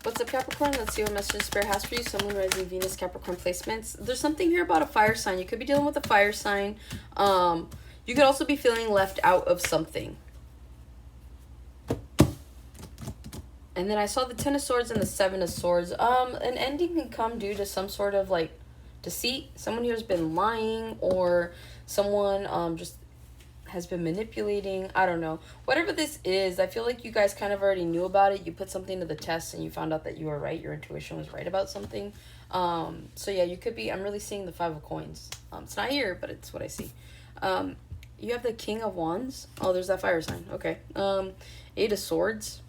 What's up, Capricorn? Let's see what message Spirit has for you. Sun, Moon, Rising, Venus, Capricorn placements. There's something here about a fire sign. You could be dealing with a fire sign. You could also be feeling left out of something. And then I saw the Ten of Swords and the Seven of Swords. An ending can come due to some sort of like deceit. Someone here has been lying, or someone just has been manipulating. I don't know. Whatever this is, I feel like you guys kind of already knew about it. You put something to the test and you found out that you were right. Your intuition was right about something. So yeah, you could be, I'm really seeing the Five of Coins. It's not here, but it's what I see. You have the King of Wands. Oh, there's that fire sign. Okay. Eight of Swords.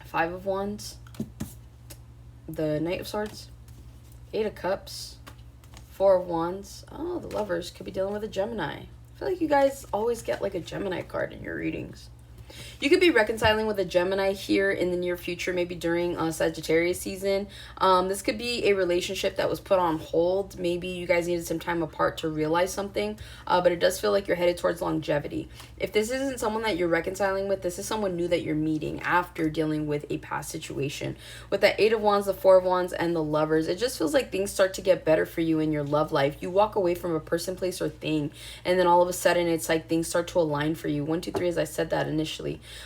Five of Wands. The Knight of Swords. Eight of Cups. Four of Wands. Oh, the Lovers could be dealing with a Gemini. I feel like you guys always get like a Gemini card in your readings. You could be reconciling with a Gemini here in the near future, maybe during Sagittarius season. This could be a relationship that was put on hold. Maybe you guys needed some time apart to realize something, but it does feel like you're headed towards longevity. If this isn't someone that you're reconciling with, this is someone new that you're meeting after dealing with a past situation. With that Eight of Wands, the Four of Wands, and the Lovers, it just feels like things start to get better for you in your love life. You walk away from a person, place, or thing, and then all of a sudden it's like things start to align for you. 1, 2, 3, as I said that initially.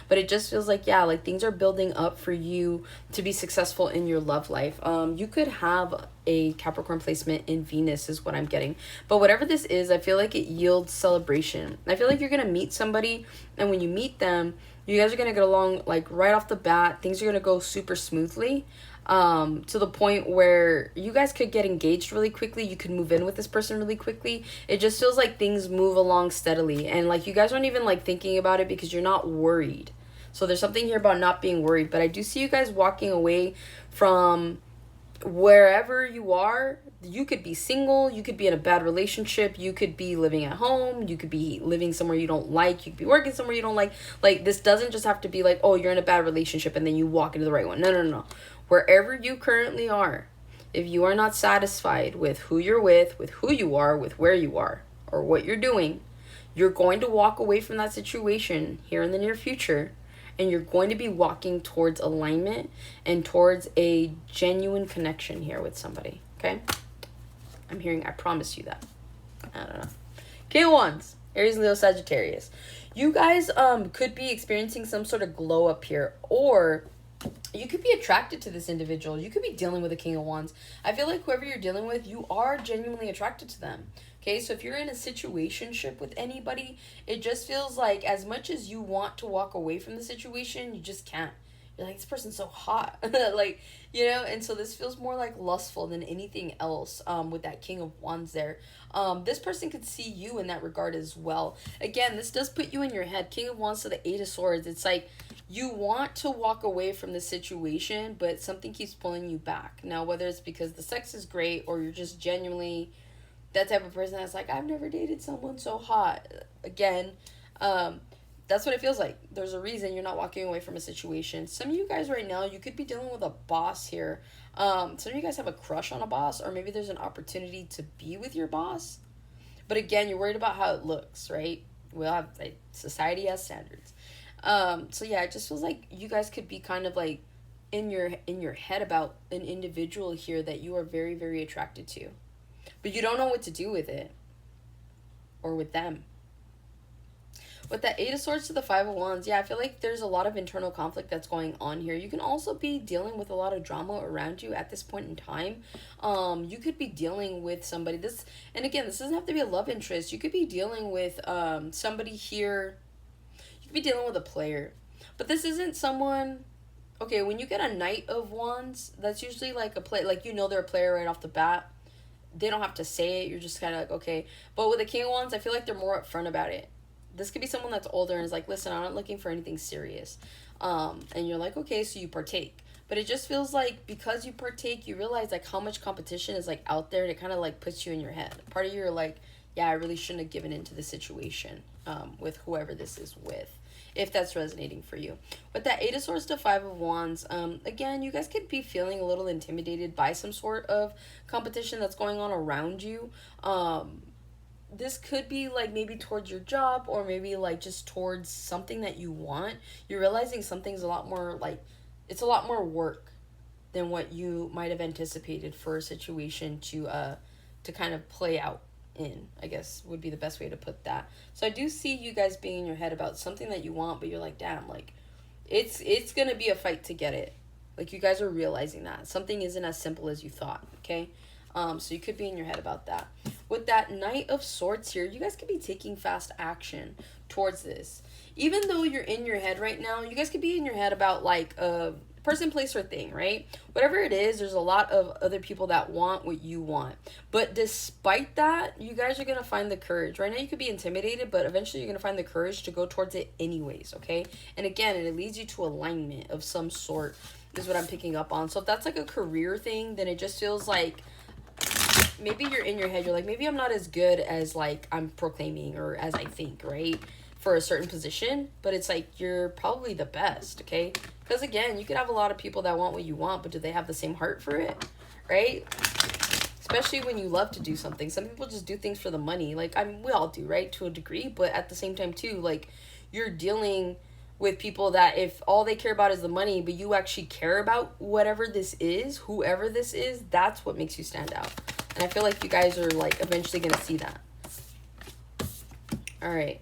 But it just feels like, yeah, like things are building up for you to be successful in your love life. You could have a Capricorn placement in Venus is what I'm getting. But whatever this is, I feel like it yields celebration. I feel like you're going to meet somebody, and when you meet them, you guys are going to get along like right off the bat. Things are going to go super smoothly. To the point where you guys could get engaged really quickly. You could move in with this person really quickly. It just feels like things move along steadily, and like you guys aren't even like thinking about it because you're not worried. So there's something here about not being worried, but I do see you guys walking away from wherever you are. You could be single, you could be in a bad relationship, you could be living at home, you could be living somewhere you don't like, you could be working somewhere you don't like. Like, this doesn't just have to be like, oh, you're in a bad relationship and then you walk into the right one. No. Wherever you currently are, if you are not satisfied with who you're with who you are, with where you are, or what you're doing, you're going to walk away from that situation here in the near future, and you're going to be walking towards alignment and towards a genuine connection here with somebody, okay? I'm hearing, I promise you that. I don't know. King of Wands, Aries, Leo, Sagittarius. You guys could be experiencing some sort of glow up here, or you could be attracted to this individual. You could be dealing with a King of Wands. I feel like whoever you're dealing with, you are genuinely attracted to them. Okay, so if you're in a situationship with anybody, it just feels like as much as you want to walk away from the situation, you just can't. You're like, this person's so hot. Like, you know, and so this feels more like lustful than anything else with that King of Wands there. This person could see you in that regard as well. Again, this does put you in your head. King of Wands to the Eight of Swords. It's like you want to walk away from the situation, but something keeps pulling you back. Now, whether it's because the sex is great or you're just genuinely that type of person that's like, I've never dated someone so hot. Again, that's what it feels like. There's a reason you're not walking away from a situation. Some of you guys right now, you could be dealing with a boss here. Some of you guys have a crush on a boss, or maybe there's an opportunity to be with your boss. But again, you're worried about how it looks, right? We'll have, like, society has standards. So yeah, it just feels like you guys could be kind of like in your head about an individual here that you are very, very attracted to. But you don't know what to do with it. Or with them. With that Eight of Swords to the Five of Wands, yeah, I feel like there's a lot of internal conflict that's going on here. You can also be dealing with a lot of drama around you at this point in time. You could be dealing with somebody. And again, this doesn't have to be a love interest. You could be dealing with somebody here. You could be dealing with a player. But this isn't someone... Okay, when you get a Knight of Wands, that's usually like a play. Like, you know they're a player right off the bat. They don't have to say it. You're just kind of like, okay. But with the King of Wands, I feel like they're more upfront about it. This could be someone that's older and is like, listen, I'm not looking for anything serious. And you're like, okay, so you partake. But it just feels like because you partake, you realize like how much competition is like out there, and it kind of like puts you in your head. Part of you are like, yeah, I really shouldn't have given into the situation with whoever this is with, if that's resonating for you. With that Eight of Swords to Five of Wands, again, you guys could be feeling a little intimidated by some sort of competition that's going on around you. This could be like maybe towards your job, or maybe like just towards something that you want. You're realizing something's a lot more like, it's a lot more work than what you might have anticipated for a situation to kind of play out in, I guess would be the best way to put that. So I do see you guys being in your head about something that you want, but you're like, damn, like it's gonna be a fight to get it. Like, you guys are realizing that something isn't as simple as you thought. Okay. So you could be in your head about that. With that Knight of Swords here, you guys could be taking fast action towards this. Even though you're in your head right now, you guys could be in your head about like a person, place, or thing, right? Whatever it is, there's a lot of other people that want what you want. But despite that, you guys are going to find the courage. Right now you could be intimidated, but eventually you're going to find the courage to go towards it anyways, okay? And again, it leads you to alignment of some sort is what I'm picking up on. So if that's like a career thing, then it just feels like maybe you're in your head, you're like, maybe I'm not as good as like I'm proclaiming or as I think, right? For a certain position, but it's like you're probably the best, okay? Because again, you could have a lot of people that want what you want, but do they have the same heart for it, right? Especially when you love to do something. Some people just do things for the money. Like, we all do, right? To a degree, but at the same time too, like, you're dealing with people that if all they care about is the money, but you actually care about whatever this is, whoever this is, that's what makes you stand out. And I feel like you guys are like eventually gonna see that. All right.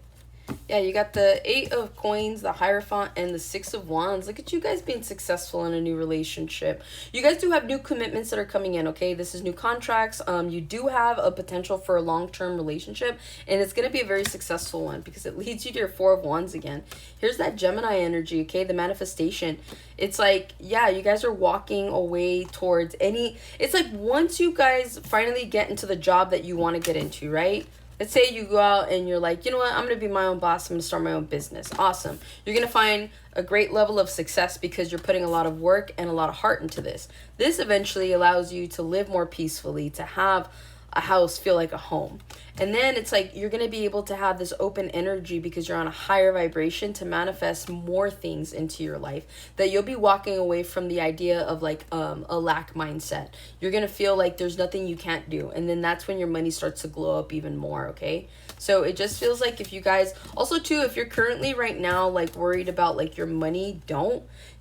Yeah, you got the 8 of Coins, the Hierophant, and the 6 of Wands. Look at you guys being successful in a new relationship. You guys do have new commitments that are coming in, okay? This is new contracts. You do have a potential for a long-term relationship, and it's going to be a very successful one because it leads you to your 4 of Wands again. Here's that Gemini energy, okay? The manifestation. It's like, yeah, you guys are walking away towards it's like once you guys finally get into the job that you want to get into, right? Let's say you go out and you're like, you know what, I'm going to be my own boss. I'm going to start my own business. Awesome. You're going to find a great level of success because you're putting a lot of work and a lot of heart into this. This eventually allows you to live more peacefully, to have a house feel like a home. And then it's like you're going to be able to have this open energy because you're on a higher vibration to manifest more things into your life, that you'll be walking away from the idea of like a lack mindset. You're going to feel like there's nothing you can't do. And then that's when your money starts to glow up even more, okay? So it just feels like if you guys also too, if you're currently right now like worried about like your money,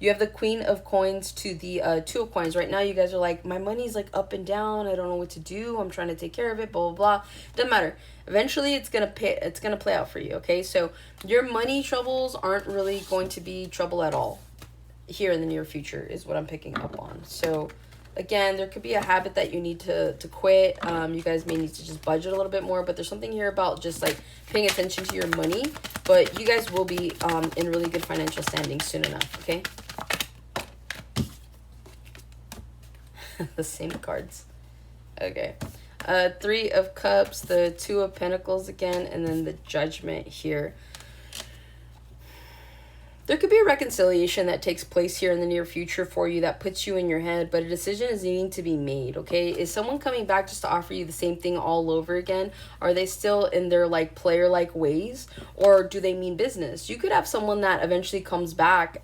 you have the Queen of Coins to the 2 of Coins. Right now you guys are like, my money's like up and down, I don't know what to do, I'm trying to take care of it, blah blah blah. Doesn't matter. Eventually it's gonna play out for you, okay? So your money troubles aren't really going to be trouble at all here in the near future is what I'm picking up on. So again, there could be a habit that you need to quit. You guys may need to just budget a little bit more, but there's something here about just like paying attention to your money. But you guys will be in really good financial standing soon enough, okay? The same cards. Okay. 3 of Cups, the 2 of Pentacles again, and then the Judgment here. There could be a reconciliation that takes place here in the near future for you that puts you in your head, but a decision is needing to be made, okay? Is someone coming back just to offer you the same thing all over again? Are they still in their like player-like ways, or do they mean business? You could have someone that eventually comes back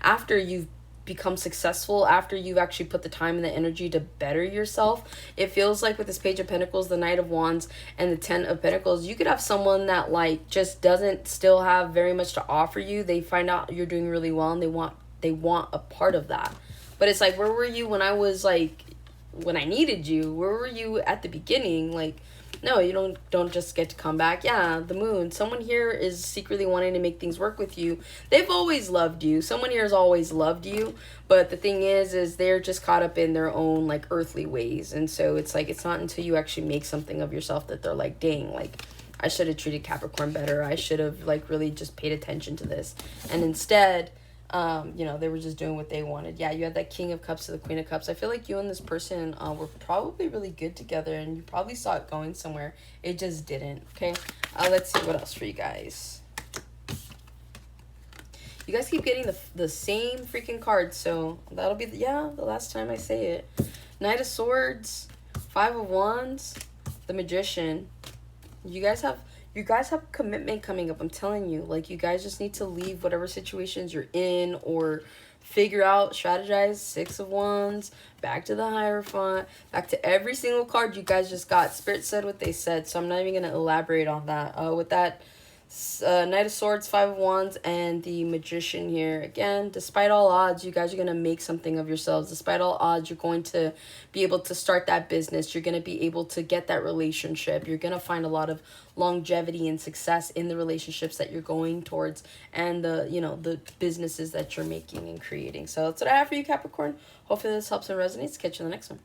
after you've become successful, after you've actually put the time and the energy to better yourself. It feels like with this Page of Pentacles, the Knight of Wands, and the 10 of Pentacles, you could have someone that like just doesn't still have very much to offer you. They find out you're doing really well and they want a part of that. But it's like, where were you when I needed you? Where were you at the beginning? Like, no, you don't just get to come back. Yeah, the Moon. Someone here is secretly wanting to make things work with you. They've always loved you. Someone here has always loved you. But the thing is they're just caught up in their own like earthly ways. And so it's like, it's not until you actually make something of yourself that they're like, dang, like I should have treated Capricorn better. I should have like really just paid attention to this. And instead, they were just doing what they wanted. Yeah, you had that King of Cups to the Queen of Cups. I feel like you and this person were probably really good together, and you probably saw it going somewhere. It just didn't, okay? Let's see what else for you guys. You guys keep getting the same freaking cards, so that'll be, the last time I say it. Knight of Swords, 5 of Wands, the Magician. You guys have commitment coming up. I'm telling you, like, you guys just need to leave whatever situations you're in or figure out, strategize. 6 of Wands, back to the Hierophant, back to every single card you guys just got. Spirit said what they said, so I'm not even going to elaborate on that. With that Knight of Swords, Five of Wands, and the Magician here. Again, despite all odds, you guys are going to make something of yourselves. Despite all odds, you're going to be able to start that business. You're going to be able to get that relationship. You're going to find a lot of longevity and success in the relationships that you're going towards, and the businesses that you're making and creating. So that's what I have for you, Capricorn. Hopefully this helps and resonates. Catch you in the next one.